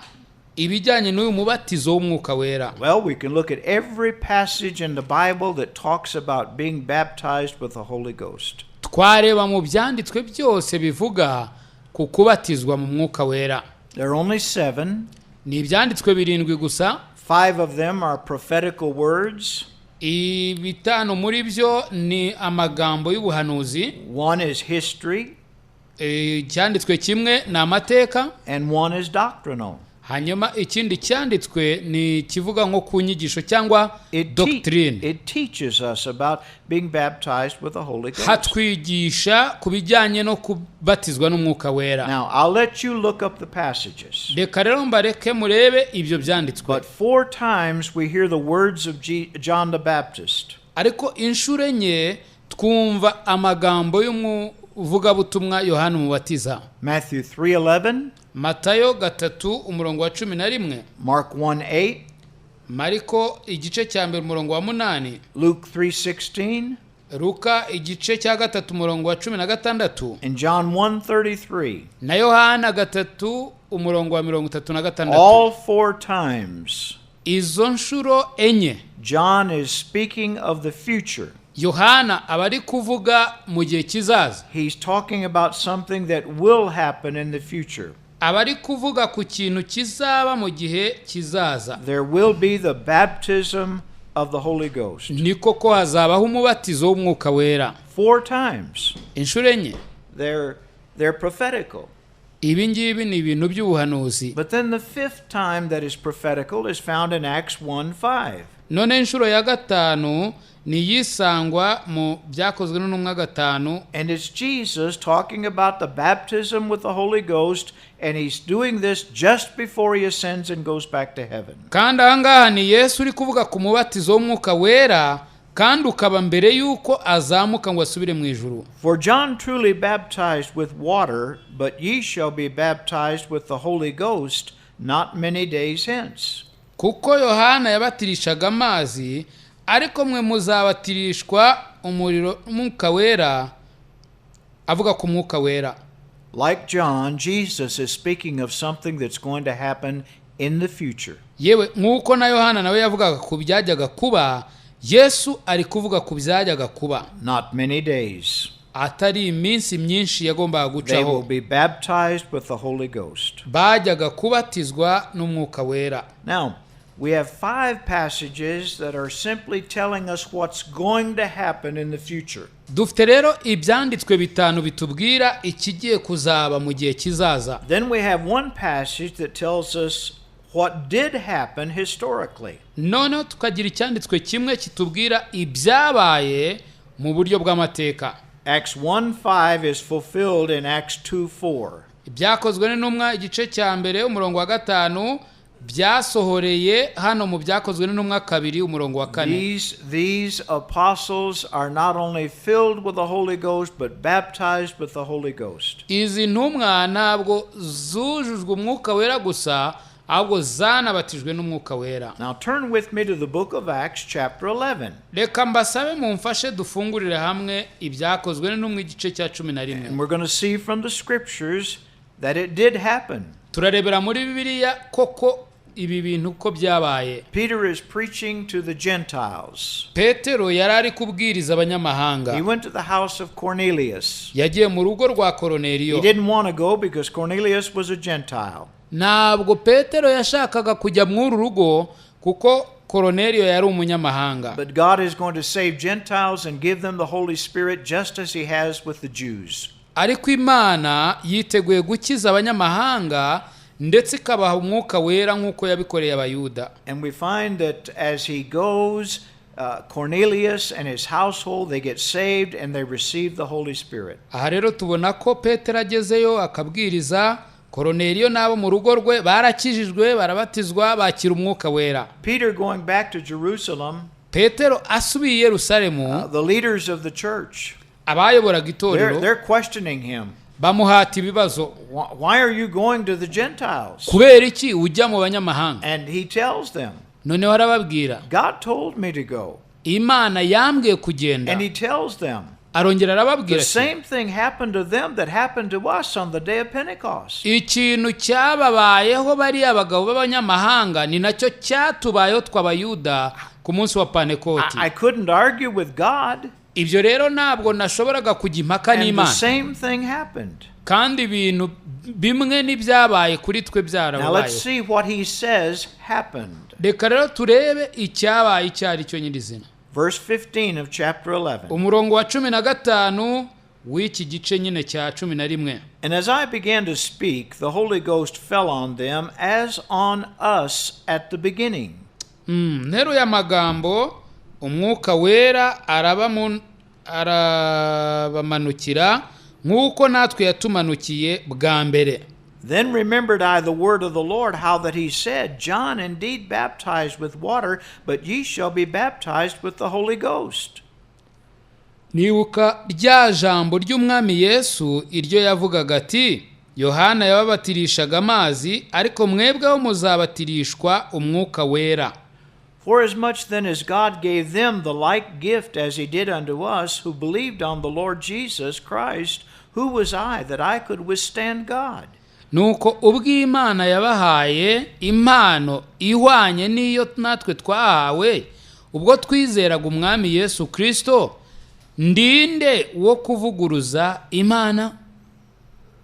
[SPEAKER 3] ibijyanye n'uyu mubatizo w'umwuka wera?
[SPEAKER 4] Well, we can look at every passage in the Bible that talks about being baptized with the Holy Ghost.
[SPEAKER 3] twareba mu byanditswe byose bivuga ku kubatizwa mu mwuka wera.
[SPEAKER 4] There are only 7.
[SPEAKER 3] ni ibyanditswe 7 gusa.
[SPEAKER 4] 5 of them are prophetical words.
[SPEAKER 3] 5 muri byo ni amagambo y'ubuhanuzi.
[SPEAKER 4] 1 is history.
[SPEAKER 3] icyanditswe kimwe ni amateka.
[SPEAKER 4] And 1 is doctrinal.
[SPEAKER 3] hanyuma ikindi cyanditswe ni kivuga nko ku nyigisho cyangwa doctrine.
[SPEAKER 4] It teaches us about being baptized with the Holy Ghost.
[SPEAKER 3] hatwigisha ku bijyanye no kubatizwa n'umwuka wera.
[SPEAKER 4] Now, I'll let you look up the passages.
[SPEAKER 3] reka rero mbareke murebe ibyo byanditswe.
[SPEAKER 4] But 4 times we hear the words of John the Baptist.
[SPEAKER 3] ariko inshuro enye twumva amagambo y'umuvugabutumwa Yohana Umubatiza.
[SPEAKER 4] Matthew 3:11.
[SPEAKER 3] Matayo 3:11.
[SPEAKER 4] Mark 1:8.
[SPEAKER 3] Mariko igice cya mbere umurongo wa 8.
[SPEAKER 4] Luke 3:16.
[SPEAKER 3] Luka igice cya 3 umurongo wa 16.
[SPEAKER 4] And John 1:33.
[SPEAKER 3] na Yohana 3 umurongo wa 36.
[SPEAKER 4] All 4 times
[SPEAKER 3] izo nshuro enye
[SPEAKER 4] John is speaking of the future.
[SPEAKER 3] Yohana abari kuvuga mu gihe kizaza.
[SPEAKER 4] He's talking about something that will happen in the future.
[SPEAKER 3] abari kuvuga ku kintu kizaba mu gihe kizaza.
[SPEAKER 4] There will be the baptism of the Holy Ghost.
[SPEAKER 3] ni koko hazabaho umubatizo w'umwuka wera.
[SPEAKER 4] 4 times.
[SPEAKER 3] inshuro enye.
[SPEAKER 4] They're prophetical.
[SPEAKER 3] ibi ngibi ni ibintu by'ubuhanuzi.
[SPEAKER 4] But then the 5th time that is prophetical is found in Acts 1:5.
[SPEAKER 3] none inshuro ya 5 ni yisangwa mu byakozwe n'intumwa 5,
[SPEAKER 4] and it's Jesus talking about the baptism with the Holy Ghost, and he's doing this just before he ascends and goes back to heaven.
[SPEAKER 3] kandi ahangaha ni Yesu uri kuvuga ku mubatizo w'Umwuka wera kandi ukaba mbere yuko azamuka ngo asubire mu ijuru.
[SPEAKER 4] For John truly baptized with water, but ye shall be baptized with the Holy Ghost not many days hence.
[SPEAKER 3] Kuko Yohana yabatirishaga amazi, ariko mwe muzabatirishwa umuriro Umwuka wera. Avuga ku Mwuka wera.
[SPEAKER 4] Like John, Jesus is speaking of something that's going to happen in the future.
[SPEAKER 3] Yewe nkuko na Yohana nawe yavugaga ku byajyaga kuba, Yesu ari kuvuga ku byajyaga kuba.
[SPEAKER 4] Not many days.
[SPEAKER 3] Atari iminsi myinshi yagombaga
[SPEAKER 4] They will
[SPEAKER 3] gucaho.
[SPEAKER 4] be baptized with the Holy Ghost.
[SPEAKER 3] Bajyaga kubatizwa n'Umwuka wera.
[SPEAKER 4] Now, we have 5 passages that are simply telling us what's going to happen in the future.
[SPEAKER 3] Dufite rero ibyanditswe 5 bitubwira ikigiye kuzaba mu gihe kizaza.
[SPEAKER 4] Then we have one passage that tells us what did happen historically.
[SPEAKER 3] None tukagira icyanditswe kimwe kitubwira ibyabaye mu buryo bw'amateka.
[SPEAKER 4] Acts 1:5 is fulfilled in Acts 2:4.
[SPEAKER 3] Ibyakozwe n'intumwa igice cya mbere umurongo wa 5 byasohoreye hano mu byakozwe n'intumwa 2 umurongo wa 4.
[SPEAKER 4] These apostles are not only filled with the Holy Ghost but baptized with the Holy Ghost.
[SPEAKER 3] Izi ntumwa ntabwo zujujwe Umwuka wera gusa, ahubwo zanabatijwe n'Umwuka wera.
[SPEAKER 4] Now turn with me to the book of Acts chapter 11.
[SPEAKER 3] Reka mbasabe mumfashe dufungurire hamwe ibyakozwe n'intumwa igice cya 11.
[SPEAKER 4] And we're going to see from the scriptures that it did happen.
[SPEAKER 3] Turarebera muri Bibiliya koko ibi bintu ko byabaye.
[SPEAKER 4] Peter is preaching to the Gentiles.
[SPEAKER 3] Petero yarari kubwiriza abanyamahanga.
[SPEAKER 4] He went to the house of Cornelius.
[SPEAKER 3] Yagiye mu rugo rwa
[SPEAKER 4] He
[SPEAKER 3] Korneliyo.
[SPEAKER 4] didn't want to go because Cornelius was a Gentile.
[SPEAKER 3] Ntabwo Petero yashakaga kujya mu rugo kuko Korneliyo yari umunyamahanga.
[SPEAKER 4] But God is going to save Gentiles and give them the Holy Spirit just as he has with the Jews.
[SPEAKER 3] Ariko Imana yiteguye gukiza abanyamahanga ndetse ikabaha Umwuka wera nk'uko yabikoreye abayuda.
[SPEAKER 4] And we find that as he goes, Cornelius and his household, they get saved and they receive the Holy Spirit.
[SPEAKER 3] Aha rero tubona ko Petero agezeyo akabwiriza, Korneliyo nabo mu rugo rwe barakijijwe, barabatizwa, bakira Umwuka wera.
[SPEAKER 4] Peter going back to Jerusalem,
[SPEAKER 3] Petero asubiye i Yerusalemu,
[SPEAKER 4] the leaders of the church,
[SPEAKER 3] abayoboraga itorero
[SPEAKER 4] they're questioning him.
[SPEAKER 3] bamuhata ibibazo.
[SPEAKER 4] Why are you going to the Gentiles?
[SPEAKER 3] Kubera iki ujya mu banyamahanga?
[SPEAKER 4] And he tells them,
[SPEAKER 3] None warababwira,
[SPEAKER 4] God told me to go.
[SPEAKER 3] Imana yambwiye kugenda.
[SPEAKER 4] And he tells them,
[SPEAKER 3] Arongera
[SPEAKER 4] the
[SPEAKER 3] arababwira ati,
[SPEAKER 4] same thing happened to them that happened to us on the day of Pentecost.
[SPEAKER 3] ikintu cyababayeho bari abagabo b'abanyamahanga ni nacyo cyatubayeho tw'abayuda ku munsi wa Pantekoti.
[SPEAKER 4] I couldn't argue with God.
[SPEAKER 3] Ibyo rero ntabwo nashoboraga kujya impaka
[SPEAKER 4] And the
[SPEAKER 3] n'Imana.
[SPEAKER 4] same thing happened.
[SPEAKER 3] Kandi ibintu bimwe n'ibyabaye kuri twe
[SPEAKER 4] Now let's
[SPEAKER 3] byarabaye.
[SPEAKER 4] see what he says happened.
[SPEAKER 3] Reka rero turebe icyabaye icyo ari cyo nyirizina.
[SPEAKER 4] Verse 15 of chapter 11.
[SPEAKER 3] Umurongo wa 15 w'iki gice nyine cya 11.
[SPEAKER 4] And as I began to speak, the Holy Ghost fell on them as on us at the beginning.
[SPEAKER 3] Nteruye amagambo, Umwuka wera arabamanukira nk'uko natwe yatumanukiye bwa mbere.
[SPEAKER 4] Then remembered I the word of the Lord, how that he said, John indeed baptized with water, but ye shall be baptized with the Holy Ghost.
[SPEAKER 3] Nibuka rya jambo ry'Umwami Yesu iryo yavugaga ati, Yohana yababatirishaga amazi, ariko mwebweho muzabatirishwa Umwuka wera.
[SPEAKER 4] For as much then as God gave them the like gift as he did unto us, who believed on the Lord Jesus Christ, who was I that I could withstand God?
[SPEAKER 3] Nuko ubwo Imana yabahaye impano ihwanye n'iyo natwe twahawe, ubwo twizeraga Umwami Yesu Kristo, ndinde wo kuvuguruza Imana?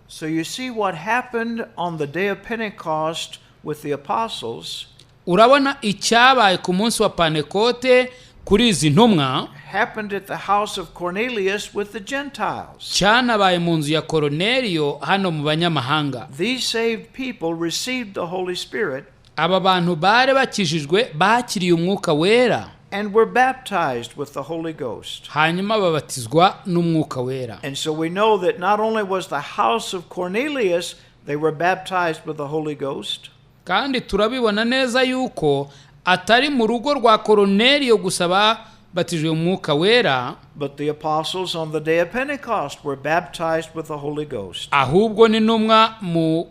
[SPEAKER 4] So you see what happened on the day of Pentecost with the apostles.
[SPEAKER 3] Urabona icyabaye ku munsi wa Pantekote kuri izi ntumwa
[SPEAKER 4] Happened at the house of Cornelius with the Gentiles.
[SPEAKER 3] cyanabaye mu nzu ya Korneliyo hano mu banyamahanga.
[SPEAKER 4] These saved people received the Holy Spirit.
[SPEAKER 3] Aba bantu bare bakijijwe bakiriye Umwuka wera.
[SPEAKER 4] and were baptized with the Holy Ghost.
[SPEAKER 3] hanyuma babatizwa n'umwuka wera.
[SPEAKER 4] And so we know that not only was the house of Cornelius, they were baptized with the Holy Ghost.
[SPEAKER 3] kandi turabibona neza yuko atari mu rugo rwa Koroneliyo gusa babatijwe umwuka wera,
[SPEAKER 4] But the apostles on the day of Pentecost were baptized with the Holy Ghost.
[SPEAKER 3] ahubwo n'intumwa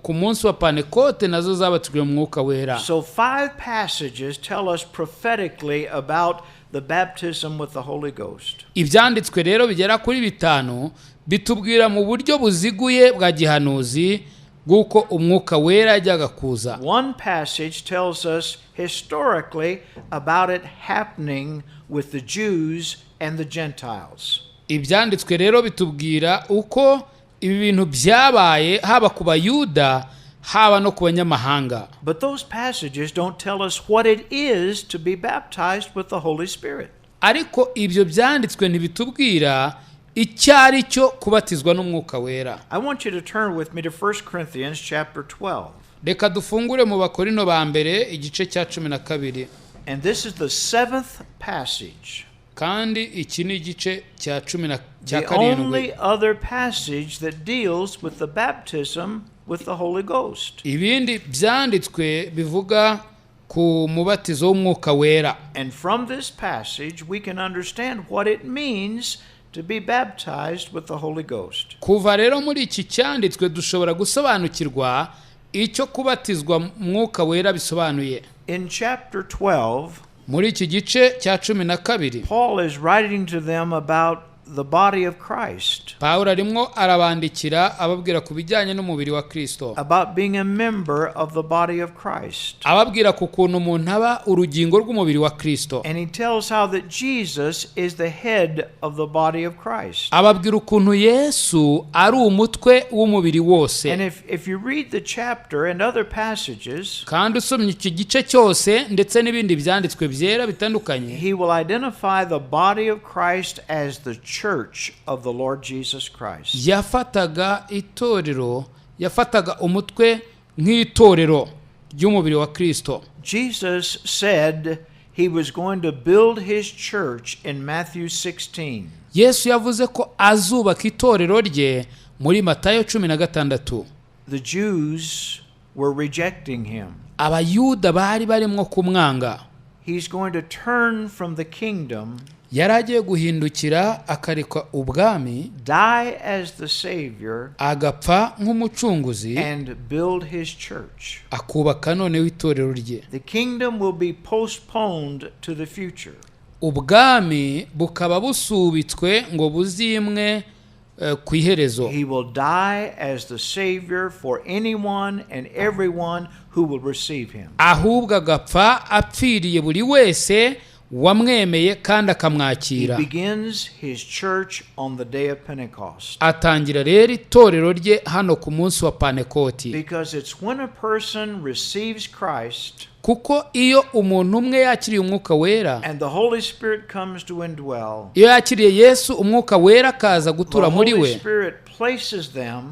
[SPEAKER 3] ku munsi wa Pentekote nazo zabatijwe umwuka wera.
[SPEAKER 4] So 5 passages tell us prophetically about the baptism with the Holy Ghost.
[SPEAKER 3] Ibyanditswe rero bigera kuri 5 bitubwira mu buryo buziguye bwa gihanuzi bw'uko umwuka wera yajyaga kuza.
[SPEAKER 4] One passage tells us historically about it happening with the Jews and the Gentiles.
[SPEAKER 3] Ibyanditswe rero bitubwira uko ibi bintu byabaye haba ku bayuda haba no ku banyamahanga.
[SPEAKER 4] But those passages don't tell us what it is to be baptized with the Holy Spirit.
[SPEAKER 3] Ariko ibyo byanditswe ntibitubwira icyari cyo kubatizwa n'umwuka wera.
[SPEAKER 4] I want you to turn with me to 1 Corinthians chapter 12.
[SPEAKER 3] Reka dufungure mu Bakorino ba mbere igice cya 12.
[SPEAKER 4] And this is the 7th passage.
[SPEAKER 3] Kandi iki ni igice cya
[SPEAKER 4] The
[SPEAKER 3] 17.
[SPEAKER 4] only other passage that deals with the baptism with the Holy Ghost.
[SPEAKER 3] Ibindi byanditswe bivuga ku mubatizo w'umwuka wera.
[SPEAKER 4] And from this passage we can understand what it means to be baptized with the Holy Ghost.
[SPEAKER 3] Kuva rero muri iki cyanditswe dushobora gusobanukirwa icyo kubatizwa mwuka wera bisobanuye.
[SPEAKER 4] In chapter 12,
[SPEAKER 3] muri iki gice cya 12
[SPEAKER 4] Paul is writing to them about the body of Christ,
[SPEAKER 3] Pawulo arimo arabandikira ababwira ku bijyanye n'umubiri wa Kristo,
[SPEAKER 4] about being a member of the body of Christ.
[SPEAKER 3] ababwira ku kuntu umuntu aba urugingo rw'umubiri wa Kristo,
[SPEAKER 4] And he tells how that Jesus is the head of the body of Christ.
[SPEAKER 3] ababwira ukuntu Yesu ari umutwe w'umubiri wose.
[SPEAKER 4] And if you read the chapter and other passages,
[SPEAKER 3] kandi usomye iki gice cyose ndetse n'ibindi byanditswe byera bitandukanye,
[SPEAKER 4] he will identify the body of Christ as the church of the Lord Jesus Christ.
[SPEAKER 3] yafataga umutwe nk'itorero ry'umubiri wa Kristo.
[SPEAKER 4] Jesus said he was going to build his church in Matthew 16.
[SPEAKER 3] Yesu yavuze ko azubaka itorero rye muri Matayo 16.
[SPEAKER 4] The Jews were rejecting him.
[SPEAKER 3] Abayuda bari barimo kumwanga.
[SPEAKER 4] He's going to turn from the kingdom,
[SPEAKER 3] yaragiye guhindukira akareka ubwami,
[SPEAKER 4] die as the Savior,
[SPEAKER 3] agapfa nk'umucunguzi,
[SPEAKER 4] and build his church.
[SPEAKER 3] akubaka noneho itorero rye.
[SPEAKER 4] The kingdom will be postponed to the future.
[SPEAKER 3] Ubwami bukaba busubitswe ngo buzimwe ku iherezo.
[SPEAKER 4] He will die as the Savior for anyone and everyone who will receive him.
[SPEAKER 3] ahubwo agapfa apfiriye buri wese wamwemeye kandi
[SPEAKER 4] He
[SPEAKER 3] akamwakira.
[SPEAKER 4] begins his church on the day of Pentecost.
[SPEAKER 3] atangira rero itorero rye hano ku munsi wa Pentekoti,
[SPEAKER 4] Because it's when a person receives Christ
[SPEAKER 3] kuko iyo umuntu umwe yakiriye umwuka wera,
[SPEAKER 4] and the Holy Spirit comes to indwell,
[SPEAKER 3] iyo yakiriye Yesu umwuka wera akaza gutura
[SPEAKER 4] the
[SPEAKER 3] muri
[SPEAKER 4] Holy
[SPEAKER 3] we,
[SPEAKER 4] Spirit places them,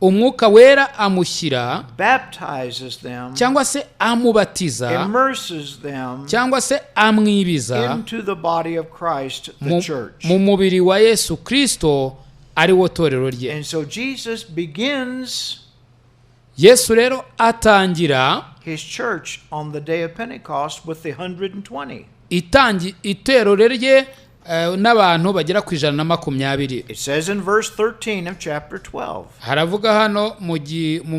[SPEAKER 3] umwuka wera amushyira
[SPEAKER 4] baptizes them,
[SPEAKER 3] cyangwa se amubatiza
[SPEAKER 4] immerses them
[SPEAKER 3] cyangwa se amwibiza
[SPEAKER 4] into the body of Christ, the
[SPEAKER 3] mu
[SPEAKER 4] church.
[SPEAKER 3] mubiri wa Yesu Kristo ari wo torero rye.
[SPEAKER 4] And so Jesus begins
[SPEAKER 3] Yesu rero atangira
[SPEAKER 4] his church on the day of Pentecost with the 120.
[SPEAKER 3] itorero rye n'abantu bagera ku 120.
[SPEAKER 4] It says in verse 13 of chapter 12,
[SPEAKER 3] haravuga hano mu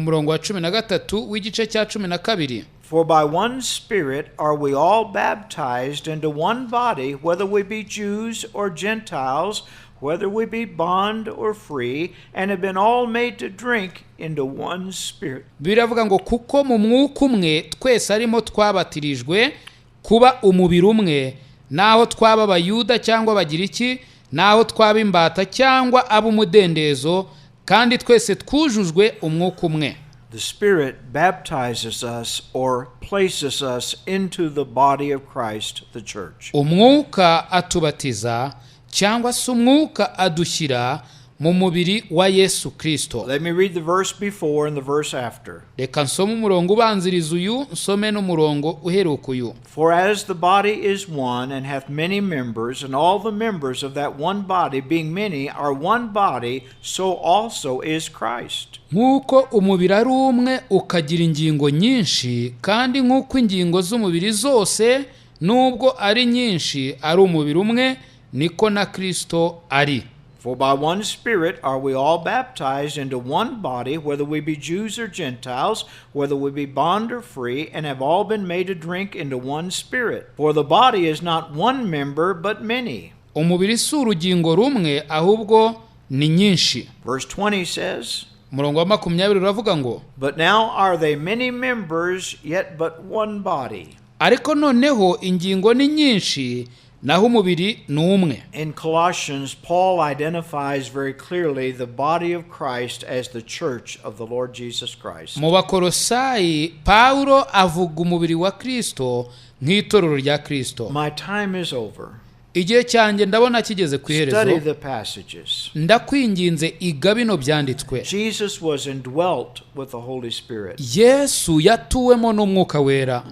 [SPEAKER 3] murongo wa 13 w'igice cya 12,
[SPEAKER 4] for by one Spirit are we all baptized into one body, whether we be Jews or Gentiles, whether we be bond or free, and have been all made to drink into one Spirit.
[SPEAKER 3] biravuga ngo kuko mu mwuka umwe twese arimo twabatirijwe kuba umubiri umwe, naho twaba abayuda cyangwa abagiriki, naho twaba imbata cyangwa ab'umudendezo, kandi twese twujujwe umwuka umwe.
[SPEAKER 4] The Spirit baptizes us or places us into the body of Christ, the church.
[SPEAKER 3] Umwuka atubatiza cyangwa se umwuka adushyira mu mubiri wa Yesu Kristo.
[SPEAKER 4] Let me read the verse before and the verse after.
[SPEAKER 3] Reka nsome umurongo ubanziriza uyu, nsome n'umurongo uheruka uyu.
[SPEAKER 4] For as the body is one and hath many members, and all the members of that one body, being many, are one body, so also is Christ.
[SPEAKER 3] Nk'uko umubiri ari umwe ukagira ingingo nyinshi, kandi nk'uko ingingo z'umubiri zose nubwo ari nyinshi ari umubiri umwe, niko na Kristo ari.
[SPEAKER 4] For by one Spirit are we all baptized into one body, whether we be Jews or Gentiles, whether we be bond or free, and have all been made to drink into one Spirit. For the body is not one member, but many.
[SPEAKER 3] Umubiri si urugingo rumwe, ahubwo ni nyinshi.
[SPEAKER 4] Verse 20 says,
[SPEAKER 3] Umurongo wa 20 uravuga ngo,
[SPEAKER 4] But now are they many members, yet but one body.
[SPEAKER 3] Ariko noneho ingingo ni nyinshi, naho umubiri ni umwe.
[SPEAKER 4] In Colossians, Paul identifies very clearly the body of Christ as the church of the Lord Jesus Christ.
[SPEAKER 3] Mu Bakolosayi, Paulo avuga umubiri wa Kristo nk'itorero rya Kristo.
[SPEAKER 4] My time is over.
[SPEAKER 3] Igihe cyanjye ndabona kigeze ku iherezo.
[SPEAKER 4] Study the passages.
[SPEAKER 3] Ndakwinginze iga bino byanditswe.
[SPEAKER 4] Jesus was indwelt with the Holy Spirit.
[SPEAKER 3] Yesu yatuwemo n'Umwuka wera.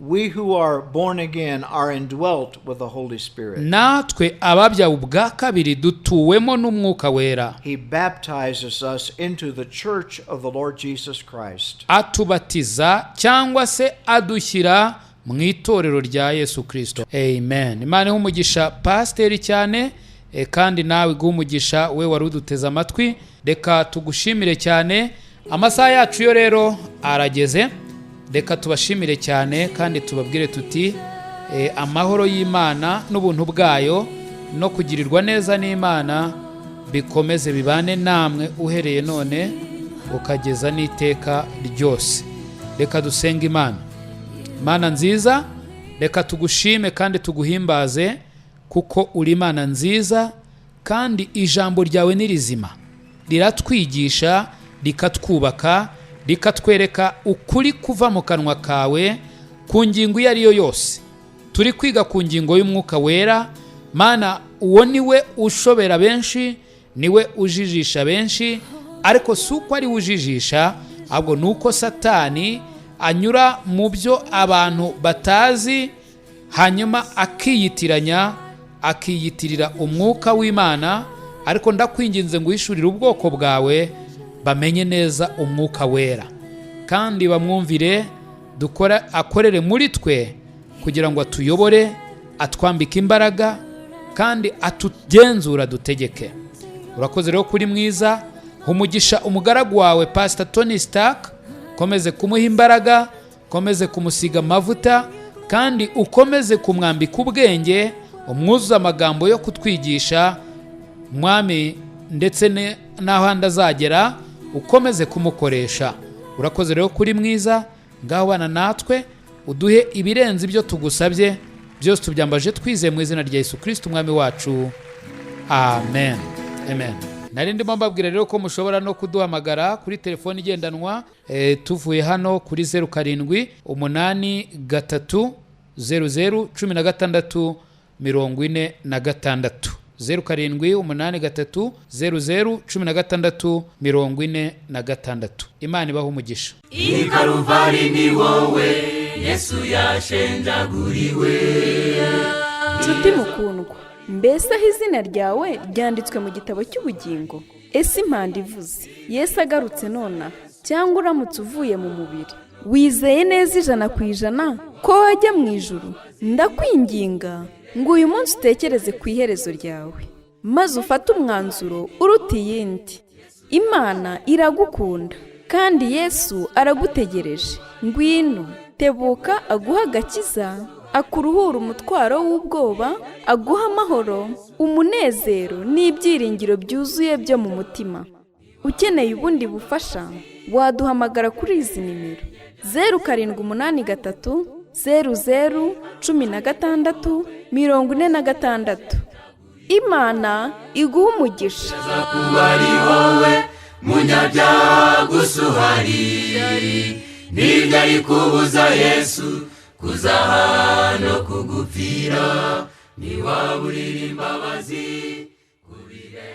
[SPEAKER 4] We who are born again are indwelt with the Holy Spirit.
[SPEAKER 3] Natwe ababyawe ubwa kabiri dutuwemo n'Umwuka wera.
[SPEAKER 4] He baptizes us into the church of the Lord Jesus Christ.
[SPEAKER 3] Atubatiza cyangwa se adushyira mu itorero rya Yesu Kristo. Amen. Imana ihumugisha pasiteri cyane, kandi nawe guhumugisha we wari uduteze amatwi. Reka tugushimire cyane. Amasaha yacu yo rero arageze. Reka tubashimire cyane kandi tubabwire tuti amahoro y'Imana n'ubuntu bwayo no kugirirwa neza n'Imana bikomeze bibane namwe uhereye none ukageza n'iteka ryose. Reka dusenga Imana. Imana nziza, reka tugushime kandi tuguhimbaze kuko uri Imana nziza, kandi ijambo ryawe ni rizima, riratwigisha, rikatwubaka, rikatwereka ukuri kuva mu kanwa kawe ku ngingo iyo ari yo yose. Turi kwiga ku ngingo y'Umwuka wera. Mana, uwo niwe ushobera benshi, niwe ujijisha benshi, ariko si uko ari ujijisha, ahubwo nuko Satani anyura mu byo abantu batazi, hanyuma akiyitirira umwuka w'Imana. Ariko ndakwinginze ngo uhishurire ubwoko bwawe bamenye neza Umwuka wera, kandi bamwumvire, akorere muri twe kugira ngo atuyobore, atwambike imbaraga, kandi atugenzura dutegeke. Urakoze rero kuri mwiza. Umugisha umugaragu wawe Pastor Tony Stark, komeze kumuha imbaraga, komeze kumusiga amavuta, kandi ukomeze kumwambika ubwenge, umwuzuza amagambo yo kutwigisha Mwami, ndetse n'ahandi azagera ukomeze kumukoresha. Urakoze rero kuri mwiza. Ngaho bana natwe uduhe ibirenze ibyo tugusabye, byose tubyambaje twizeye mu izina rya Yesu-Pst umwami wacu. Amen. Amen. Nari ndimo mbabwira rero ko mushobora no kuduhamagara kuri telefoni igendanwa tuvuye hano kuri 0783 0016 46 0783 0016 46. Imana ibahe umugisha.
[SPEAKER 1] I Calvary ni wowe Yesu yashenjaguriwe.
[SPEAKER 2] Nshuti mukundwa, mbese aho izina ryawe ryanditswe mu gitabo cy'ubugingo? Ese impanda ivuze Yesu agarutse nona, cyangwa uramutse uvuye mu mubiri, wizeye neza 100% ko wajya mu ijuru? Ndakwinginga ngo uyu munsi utekereze ku iherezo ryawe, maze ufate umwanzuro uruta iyindi. Imana iragukunda kandi Yesu aragutegereje. Ngwino, tebuka aguha agakiza, akuruhura umutwaro w'ubwoba, aguha amahoro, umunezero n'ibyiringiro byuzuye byo mu mutima. Ukeneye ubundi bufasha, waduhamagara kuri izi nimero: 0783 0016 46. Imana iguha umugisha.
[SPEAKER 1] Kuba ari wowe munyabyaha gusa uhari, ntibyari kubuza Yesu kuza hano kugupfira. Niwaburira imbabazi kubire